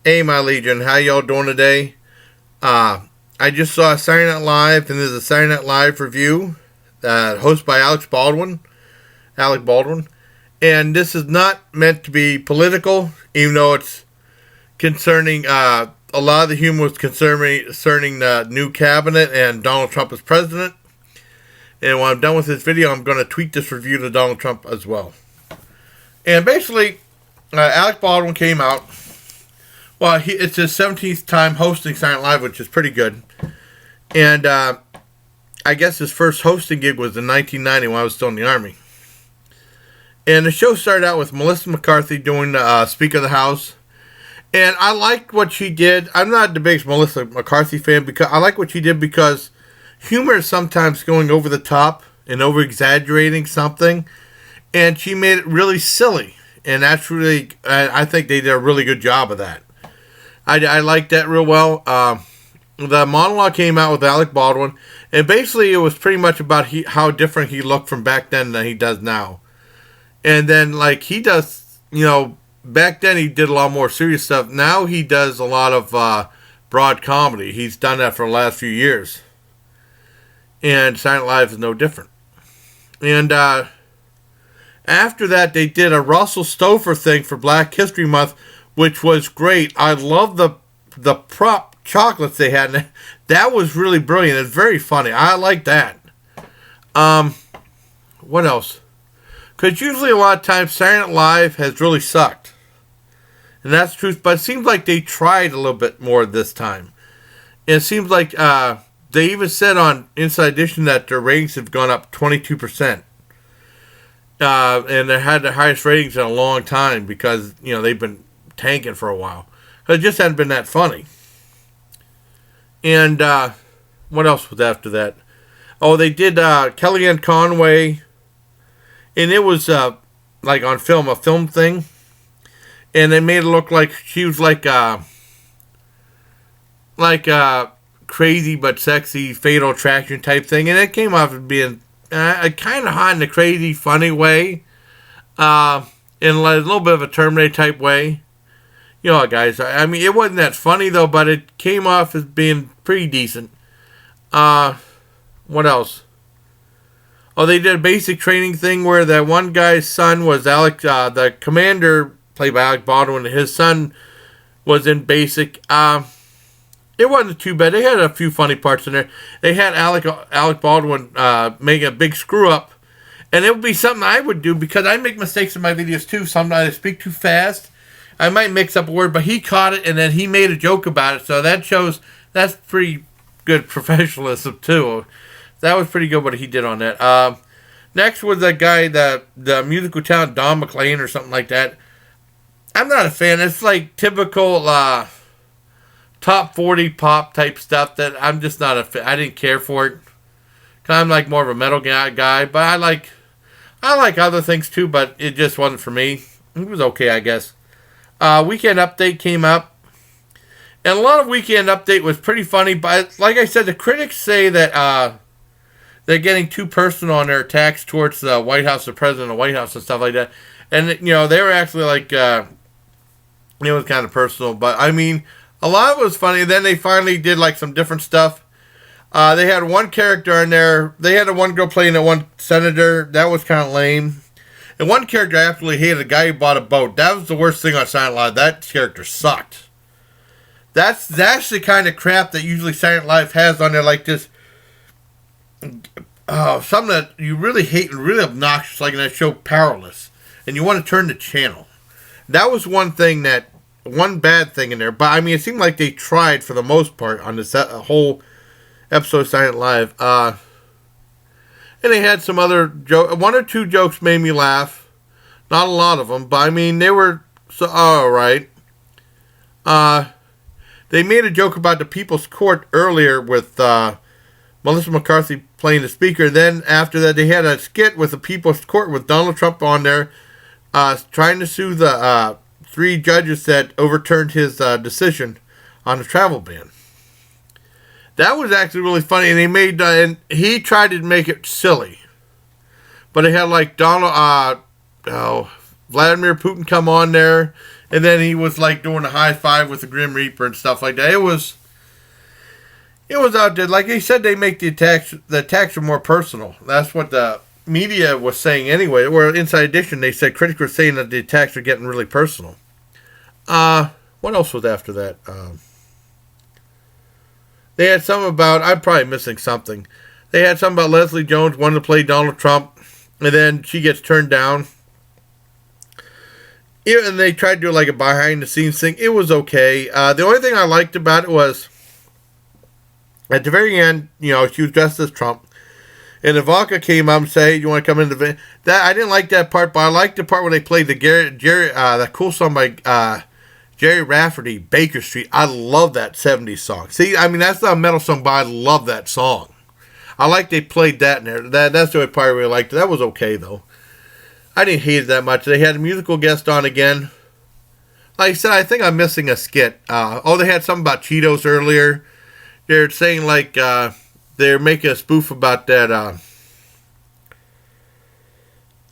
Hey, my Legion, how y'all doing today? I just saw Saturday Night Live, and there's a Saturday Night Live review, hosted by Alec Baldwin, and this is not meant to be political, even though it's concerning, a lot of the humor was concerning the new cabinet and Donald Trump as president. And when I'm done with this video, I'm going to tweet this review to Donald Trump as well. And basically, Alec Baldwin came out. Well, it's his 17th time hosting Saturday Night Live, which is pretty good. And I guess his first hosting gig was in 1990 when I was still in the Army. And the show started out with Melissa McCarthy doing the Speaker of the House. And I liked what she did. I'm not the biggest Melissa McCarthy fan, because I like what she did because humor is sometimes going over the top and over-exaggerating something. And she made it really silly. And that's really, I think they did a really good job of that. I liked that real well. The monologue came out with Alec Baldwin, and basically it was pretty much about how different he looked from back then than he does now. And then, like, he does, back then he did a lot more serious stuff. Now he does a lot of broad comedy. He's done that for the last few years. And Saturday Night Live is no different. And after that, they did a Russell Stover thing for Black History Month, which was great. I love the prop chocolates they had. That was really brilliant. It's very funny. I like that. What else? Because usually a lot of times Saturday Night Live has really sucked. And that's the truth. But it seems like they tried a little bit more this time. And it seems like they even said on Inside Edition that their ratings have gone up 22%. And they had the highest ratings in a long time because, they've been tanking for a while. It just hadn't been that funny. And what else was after that? Oh, they did Kellyanne Conway, and it was like on film, a film thing, and they made it look like she was like crazy but sexy Fatal Attraction type thing, and it came off as being kind of hot in a crazy, funny way, in a little bit of a Terminator type way. Guys, I mean, it wasn't that funny, though, but it came off as being pretty decent. What else? Oh, they did a basic training thing where that one guy's son was the commander, played by Alec Baldwin, and his son was in basic. It wasn't too bad. They had a few funny parts in there. They had Alec Baldwin make a big screw-up, and it would be something I would do because I make mistakes in my videos, too. Sometimes I speak too fast. I might mix up a word, but he caught it, and then he made a joke about it. So that shows that's pretty good professionalism, too. That was pretty good what he did on that. Next was that guy, the musical talent, Don McLean or something like that. I'm not a fan. It's like typical top 40 pop type stuff that I'm just not a fan. I didn't care for it. I'm like more of a metal guy, but I like other things, too, but it just wasn't for me. It was okay, I guess. Weekend Update came up, and a lot of Weekend Update was pretty funny, but like I said, the critics say that they're getting too personal on their attacks towards the White House, the President of the White House and stuff like that, and they were actually like, it was kind of personal, but I mean, a lot of it was funny. And then they finally did like some different stuff. They had one character in there, they had the one girl playing the one senator, that was kind of lame. And one character I absolutely hated, a guy who bought a boat. That was the worst thing on Saturday Night Live. That character sucked. That's the kind of crap that usually Saturday Night Live has on there, like this. Something that you really hate and really obnoxious, like in that show Powerless. And you want to turn the channel. That was one bad thing in there. But I mean, it seemed like they tried for the most part on this whole episode of Saturday Night Live. And they had some other jokes. One or two jokes made me laugh. Not a lot of them, but I mean, they were alright. They made a joke about the People's Court earlier with Melissa McCarthy playing the speaker. Then after that, they had a skit with the People's Court with Donald Trump on there trying to sue the 3 judges that overturned his decision on the travel ban. That was actually really funny, and and he tried to make it silly, but they had like Vladimir Putin come on there, And then he was like doing a high five with the Grim Reaper and stuff like that. It was out there. Like they said, they make the attacks are more personal. That's what the media was saying anyway. Or Inside Edition, they said critics were saying that the attacks are getting really personal. What else was after that? They had something about, I'm probably missing something. They had something about Leslie Jones wanting to play Donald Trump, and then she gets turned down. And they tried to do like a behind the scenes thing. It was okay. The only thing I liked about it was at the very end, she was dressed as Trump. And Ivanka came up and said, "Hey, you want to come into the..." I didn't like that part, but I liked the part where they played that cool song by Jerry Rafferty, Baker Street. I love that 70s song. See, I mean, that's not a metal song, but I love that song. I like they played that in there. That's the only part I really liked. That was okay, though. I didn't hate it that much. They had a musical guest on again. Like I said, I think I'm missing a skit. They had something about Cheetos earlier. They're saying, like, they're making a spoof about that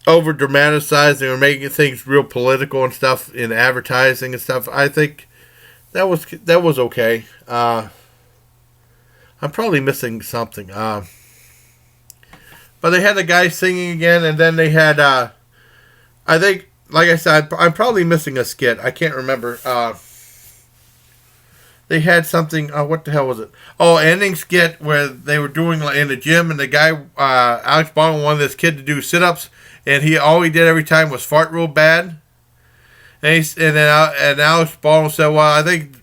over-dramatizing or making things real political and stuff in advertising and stuff. I think that was okay. I'm probably missing something. But they had the guy singing again, and then they had, I think, like I said, I'm probably missing a skit. I can't remember. They had something, what the hell was it? Ending skit where they were doing in the gym, and the guy, Alex Baldwin, wanted this kid to do sit-ups, and all he did every time was fart real bad. And Alex Baldwin said, "Well, I think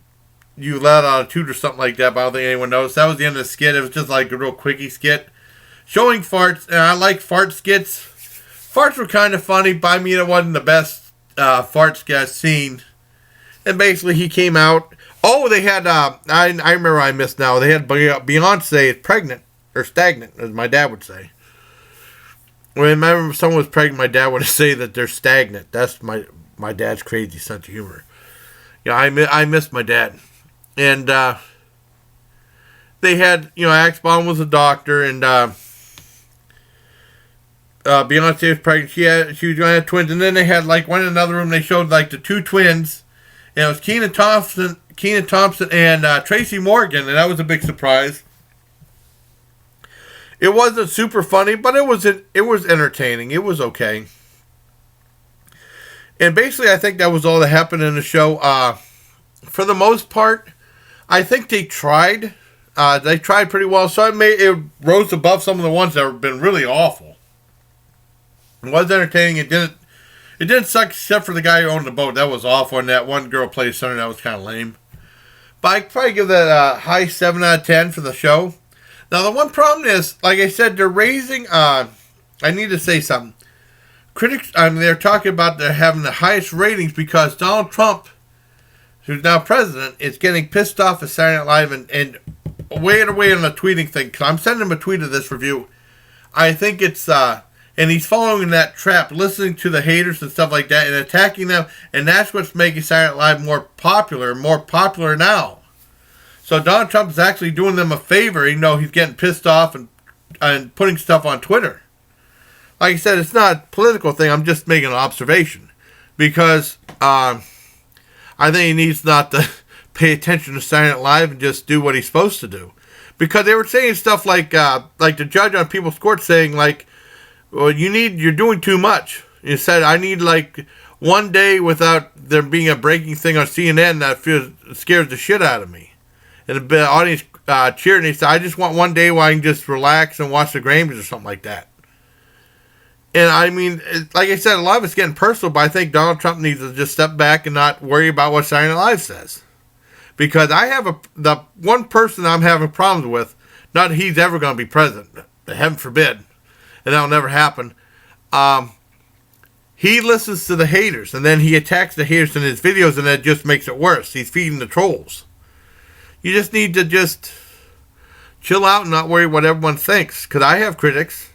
you let out a toot or something like that, but I don't think anyone noticed." That was the end of the skit. It was just like a real quickie skit showing farts, and I like fart skits. Farts were kind of funny, but I mean, it wasn't the best fart skit I've seen. And basically, he came out. They had, I remember I missed now. They had Beyonce pregnant, or stagnant, as my dad would say. Whenever someone was pregnant, my dad would say that they're stagnant. That's my dad's crazy sense of humor. I missed my dad. And they had, Alex Baldwin was a doctor, and Beyonce was pregnant. She was going to have twins, and then they had, like, one in another room. They showed, like, the two twins. And it was Kenan Thompson and Tracy Morgan, and that was a big surprise. It wasn't super funny, but it was entertaining. It was okay. And basically, I think that was all that happened in the show. For the most part, I think they tried. They tried pretty well, so it rose above some of the ones that have been really awful. It was entertaining. It didn't suck except for the guy who owned the boat. That was awful, and that one girl played center. That was kind of lame. But I'd probably give that a high 7 out of 10 for the show. Now, the one problem is, like I said, they're raising... I need to say something. Critics, they're talking about they're having the highest ratings because Donald Trump, who's now president, is getting pissed off at Saturday Night Live and way away on the tweeting thing. Because I'm sending him a tweet of this review. I think it's... and he's following that trap, listening to the haters and stuff like that, and attacking them, and that's what's making Saturday Night Live more popular now. So Donald Trump is actually doing them a favor, even though he's getting pissed off and putting stuff on Twitter. Like I said, it's not a political thing, I'm just making an observation. Because I think he needs not to pay attention to Saturday Night Live and just do what he's supposed to do. Because they were saying stuff like the judge on People's Court saying, like, "Well, you're doing too much." He said, "I need like one day without there being a breaking thing on CNN that scares the shit out of me." And the audience cheered, and he said, "I just want one day where I can just relax and watch the Grammys or something like that." And I mean, like I said, a lot of it's getting personal, but I think Donald Trump needs to just step back and not worry about what Saturday Night Live says. Because I have the one person I'm having problems with, not that he's ever going to be president, heaven forbid, and that'll never happen. He listens to the haters, and then he attacks the haters in his videos, and that just makes it worse. He's feeding the trolls. You just need to just chill out and not worry what everyone thinks. Because I have critics.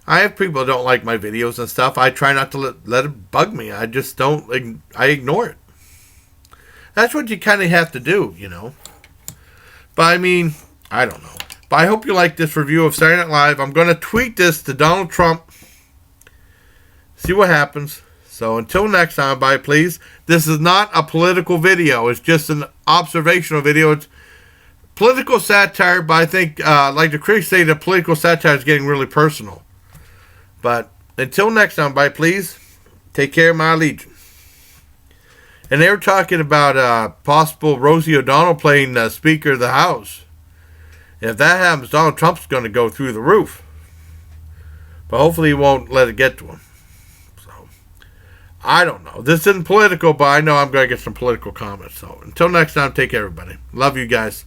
I have people that don't like my videos and stuff. I try not to let it bug me. I just don't. I ignore it. That's what you kind of have to do, But I mean, I don't know. But I hope you like this review of Saturday Night Live. I'm going to tweet this to Donald Trump. See what happens. So So until next time, bye, please. This is not a political video. It's just an observational video. It's political satire, but I think, like the critics say, the political satire is getting really personal. But until next time, bye, please. Take care, my legion. And they were talking about possible Rosie O'Donnell playing Speaker of the House. And if that happens, Donald Trump's going to go through the roof. But hopefully he won't let it get to him. So, I don't know. This isn't political, but I know I'm going to get some political comments. So, until next time, take care, everybody. Love you guys.